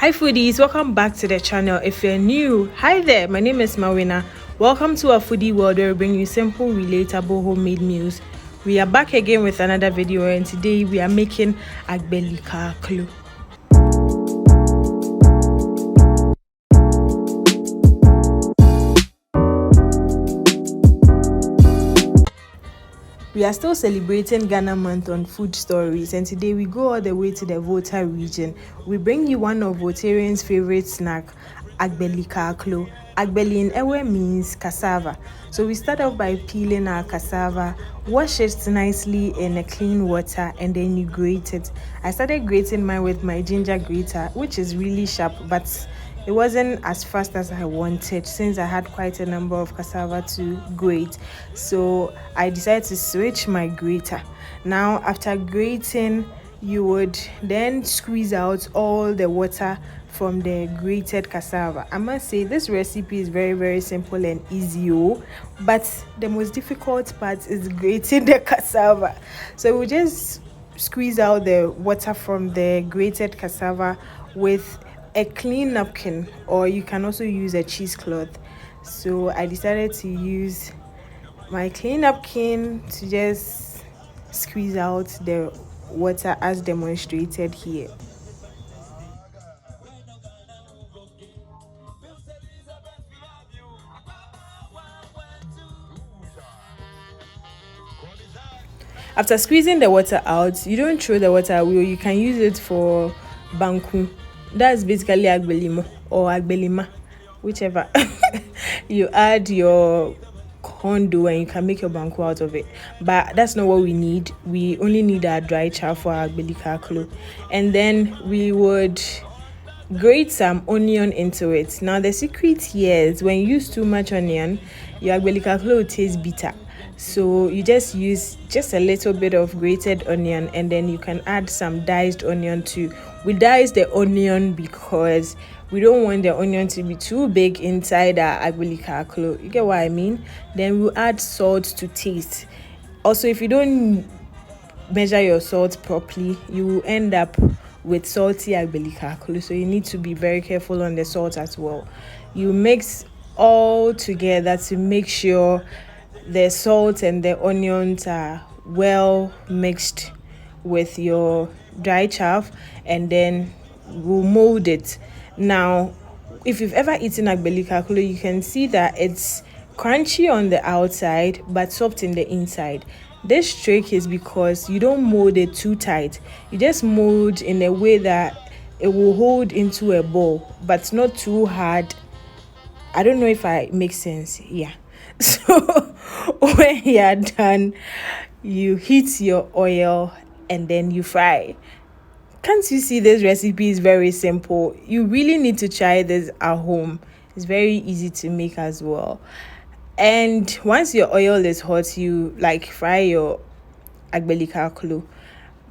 Hi foodies, welcome back to the channel. If you're new, hi there, my name is Mawuena. Welcome to our foodie world where we bring you simple, relatable homemade meals. We are back again with another video, and today we are making Agbeli Kaklo. We are still celebrating Ghana month on food stories, and today we go all the way to the Volta region. We bring you one of Voltarians' favorite snack, Agbeli Kaklo. Agbeli in Ewe means cassava. So we start off by peeling our cassava, wash it nicely in a clean water, and then you grate it. I started grating mine with my ginger grater, which is really sharp, but it wasn't as fast as I wanted since I had quite a number of cassava to grate. So I decided to switch my grater. Now after grating, you would then squeeze out all the water from the grated cassava. I must say this recipe is very simple and easy, but the most difficult part is grating the cassava. So we just squeeze out the water from the grated cassava with a clean napkin, or you can also use a cheesecloth. So I decided to use my clean napkin to just squeeze out the water as demonstrated here. After squeezing the water out, you don't throw the water away. You can use it for banku. That's basically agbelimo or agbelima, whichever. You add your corn dough and you can make your banku out of it. But that's not what we need. We only need our dry chaff for our Agbeli Kaklo. And then we would grate some onion into it. Now the secret here is when you use too much onion, your Agbeli Kaklo will taste bitter. So you just use just a little bit of grated onion, and then you can add some diced onion too. We dice the onion because we don't want the onion to be too big inside our Agbeli Kaklo. You get what I mean? Then we'll add salt to taste. Also, if you don't measure your salt properly, you will end up with salty Agbeli Kaklo. So you need to be very careful on the salt as well. You mix all together to make sure the salt and the onions are well mixed with your dry chaff, and then we'll mold it. Now, if you've ever eaten Agbeli Kaklo, you can see that it's crunchy on the outside but soft in the inside. This trick is because you don't mold it too tight. You just mold in a way that it will hold into a ball, but not too hard. I don't know if I make sense. Yeah. So when you're done, you heat your oil and then you fry. Can't you see this recipe is very simple? You really need to try this at home. It's very easy to make as well. And once your oil is hot, you fry your Agbeli Kaklo.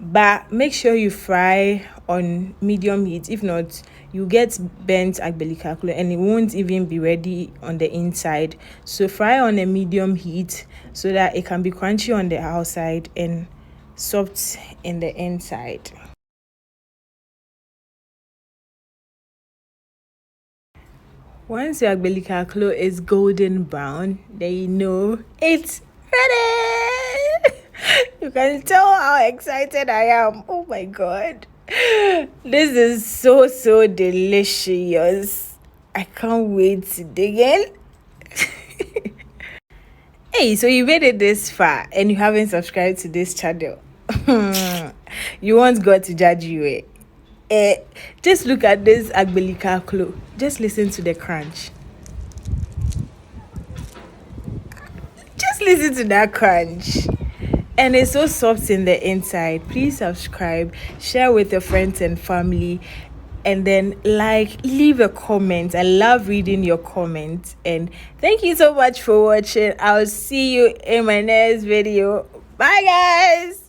But make sure you fry on medium heat. If not, you get burnt Agbeli Kaklo and it won't even be ready on the inside. So fry on a medium heat so that it can be crunchy on the outside and soft in the inside. Once your Agbeli Kaklo is golden brown, then you know it's ready. You can tell how excited I am. Oh my god. This is so delicious. I can't wait to dig in. Hey, so you made it this far and you haven't subscribed to this channel. You want God to judge you, just look at this Agbeli Kaklo. Just listen to the crunch. Just listen to that crunch. And it's so soft in the inside. Please subscribe, share with your friends and family, and then leave a comment. I love reading your comments. And thank you so much for watching. I'll see you in my next video. Bye guys.